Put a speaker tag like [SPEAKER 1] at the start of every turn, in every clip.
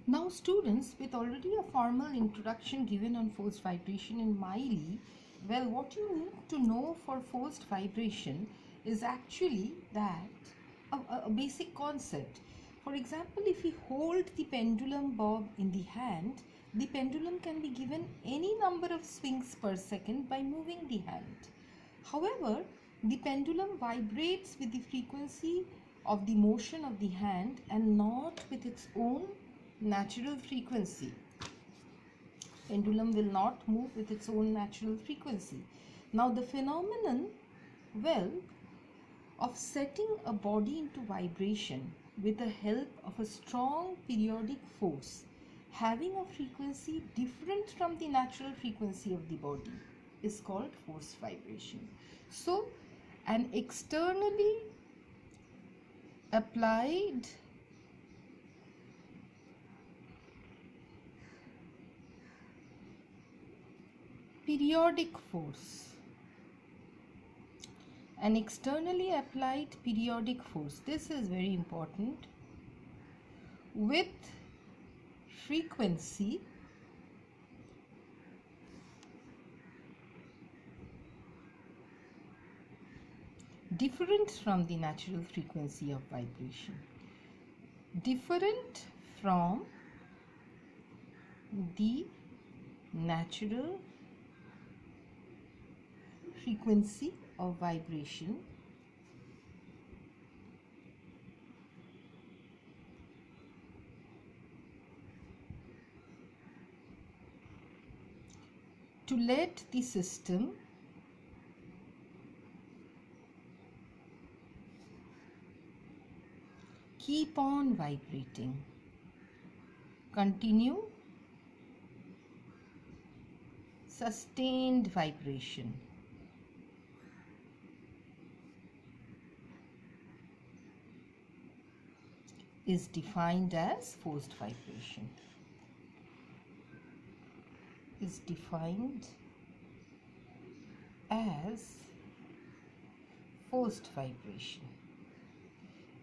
[SPEAKER 1] Now students, with already a formal introduction given on forced vibration in Miley, well, what you need to know for forced vibration is actually that a basic concept. For example, if we hold the pendulum bob in the hand, the pendulum can be given any number of swings per second by moving the hand. However, the pendulum vibrates with the frequency of the motion of the hand and not with its own natural frequency. Pendulum will not move with its own natural frequency. Now the phenomenon, well, of setting a body into vibration with the help of a strong periodic force having a frequency different from the natural frequency of the body is called forced vibration. So an externally applied periodic force, an externally applied periodic force, this is very important, with frequency different from the natural frequency of vibration, different from the natural frequency of vibration to let the system keep on vibrating, continue sustained vibration. Is defined as forced vibration. Is defined as forced vibration.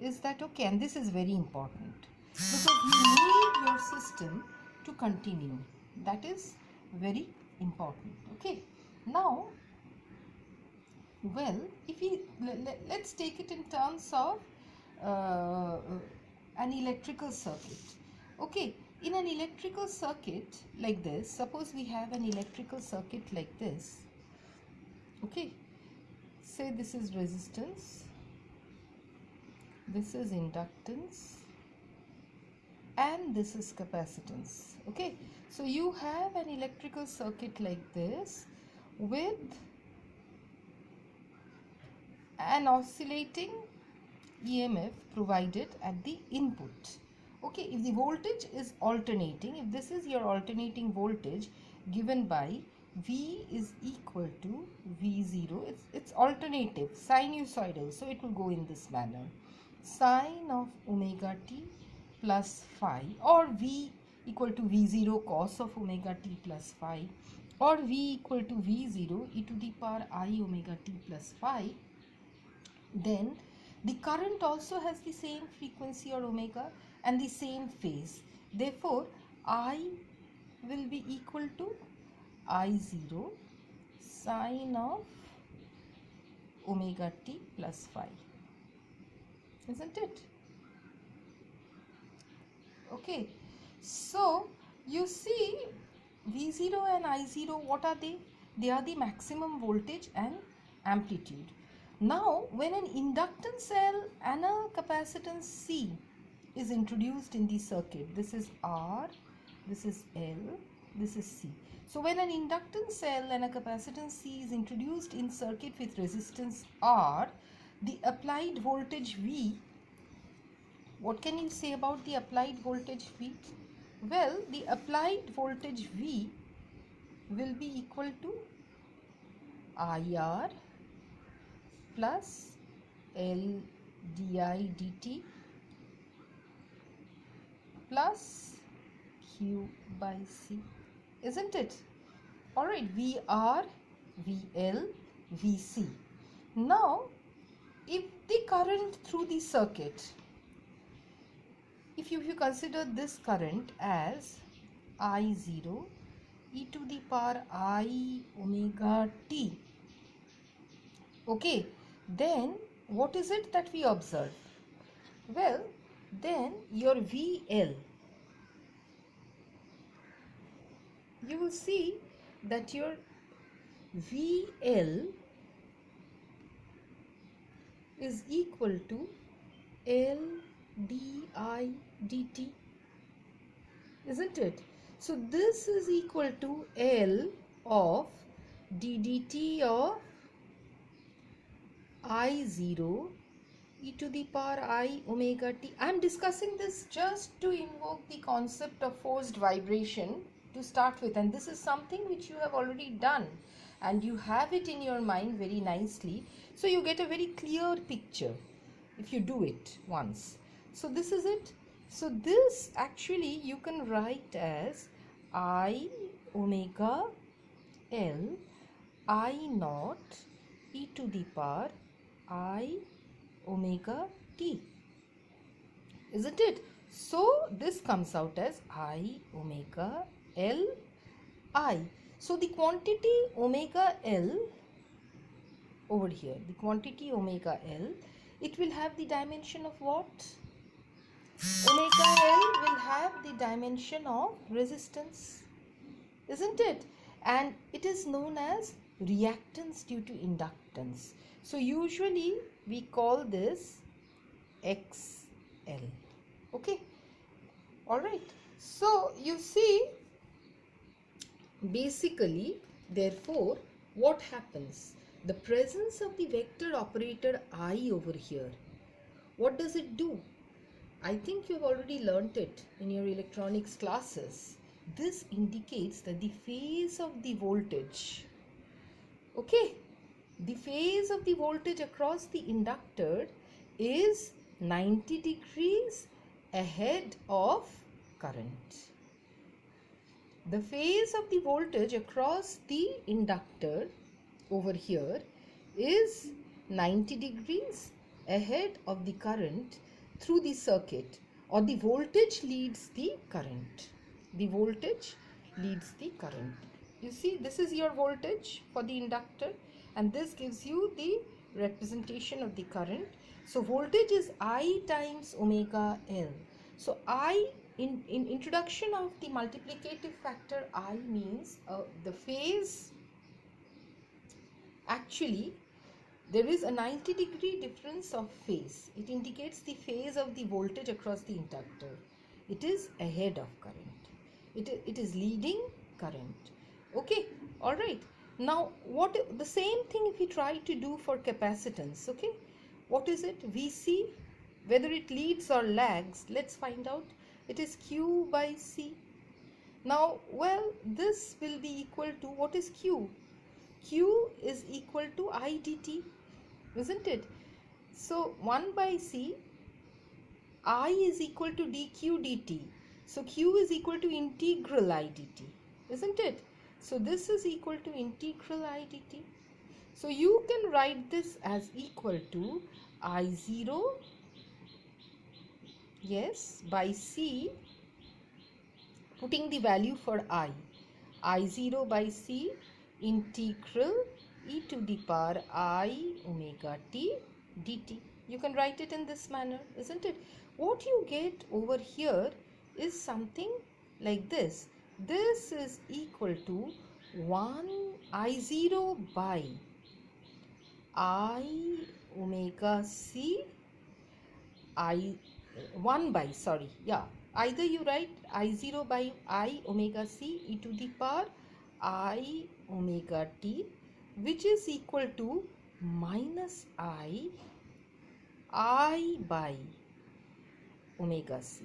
[SPEAKER 1] Is that okay? And this is very important because you need your system to continue. That is very important. Okay. Now, well, if we let's take it in terms of an electrical circuit. Okay, in an electrical circuit like this, suppose we have an electrical circuit like this. Okay, say this is resistance, this is inductance, and this is capacitance. Okay, so you have an electrical circuit like this with an oscillating EMF provided at the input. Okay, if the voltage is alternating, if this is your alternating voltage given by V is equal to V0, it's alternative, sinusoidal, so it will go in this manner. Sine of omega t plus phi, or V equal to V0 cos of omega t plus phi, or V equal to V0 e to the power I omega t plus phi, then the current also has the same frequency or omega and the same phase. Therefore, I will be equal to I0 sine of omega t plus phi. Isn't it? Okay. So, you see V0 and I0, what are they? They are the maximum voltage and amplitude. Now, when an inductance cell and a capacitance C is introduced in the circuit, this is R, this is L, this is C. So, when an inductance cell and a capacitance C is introduced in circuit with resistance R, the applied voltage V, what can you say about the applied voltage V? Well, the applied voltage V will be equal to IR plus L di dt plus Q by C, isn't it? Alright, VR, VL, VC. Now, if the current through the circuit if you consider this current as I0 e to the power I omega t, okay, then what is it that we observe? Well, then your VL, you will see that your VL is equal to L di dt, isn't it? So this is equal to L of d dt of I0 e to the power I omega t. I am discussing this just to invoke the concept of forced vibration to start with, and this is something which you have already done and you have it in your mind very nicely, so you get a very clear picture if you do it once. So this is it. So this actually you can write as I omega L I naught e to the power I omega t, isn't it? So this comes out as I omega L I. So the quantity omega L over here, the quantity omega L, it will have the dimension of what? Omega L will have the dimension of resistance, isn't it? And it is known as reactance due to inductance. So usually we call this XL. Okay, all right. So you see, basically, therefore, what happens? The presence of the vector operator I over here, what does it do? I think you have already learnt it in your electronics classes. This indicates that the phase of the voltage, okay, the phase of the voltage across the inductor is 90 degrees ahead of current. The phase of the voltage across the inductor over here is 90 degrees ahead of the current through the circuit, or the voltage leads the current. The voltage leads the current. You see, this is your voltage for the inductor, and this gives you the representation of the current. So voltage is I times omega L. So I, in introduction of the multiplicative factor I means the phase, actually there is a 90 degree difference of phase. It indicates the phase of the voltage across the inductor. It is ahead of current. It is leading current. Okay, all right. Now, what the same thing if we try to do for capacitance? Okay, what is it? VC, whether it leads or lags. Let's find out. It is Q by C. Now, well, this will be equal to, what is Q? Q is equal to I dt, isn't it? So 1 by C, I is equal to dq dt. So Q is equal to integral I dt, isn't it? So this is equal to integral I dt. So you can write this as equal to I0, yes, by C, putting the value for I0 by C integral e to the power I omega t dt. You can write it in this manner, isn't it? What you get over here is something like this. This is equal to 1 I0 by I omega c I 1 by, sorry, yeah, either you write I0 by I omega c e to the power I omega t, which is equal to minus I by omega c.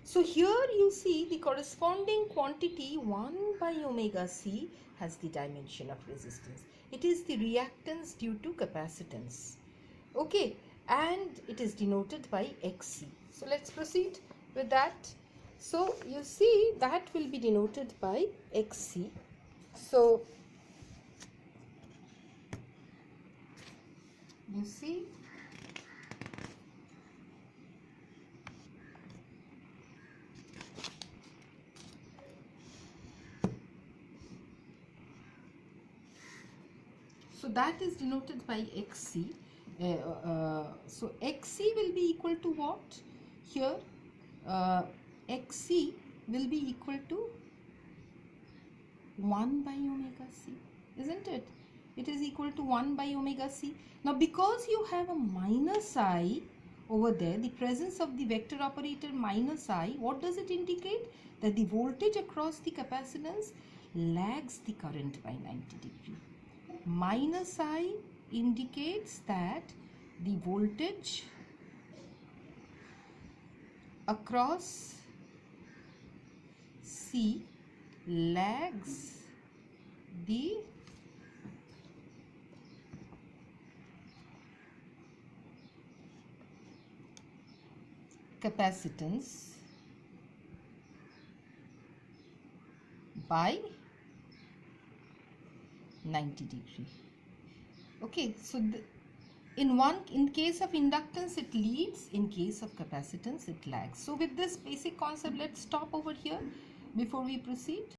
[SPEAKER 1] So here you see the corresponding quantity 1 by omega c has the dimension of resistance. It is the reactance due to capacitance. Okay, and it is denoted by Xc. So let's proceed with that. So you see that will be denoted by Xc. So you see, So that is denoted by xc. So xc will be equal to what? Here xc will be equal to 1 by omega c, isn't it? It is equal to 1 by omega c. Now because you have a minus I over there, the presence of the vector operator minus I, what does it indicate? That the voltage across the capacitance lags the current by 90 degree. Minus I indicates that the voltage across C lags the capacitance by 90 degree. Okay, so in case of inductance it leads, in case of capacitance it lags. So with this basic concept, let's stop over here before we proceed.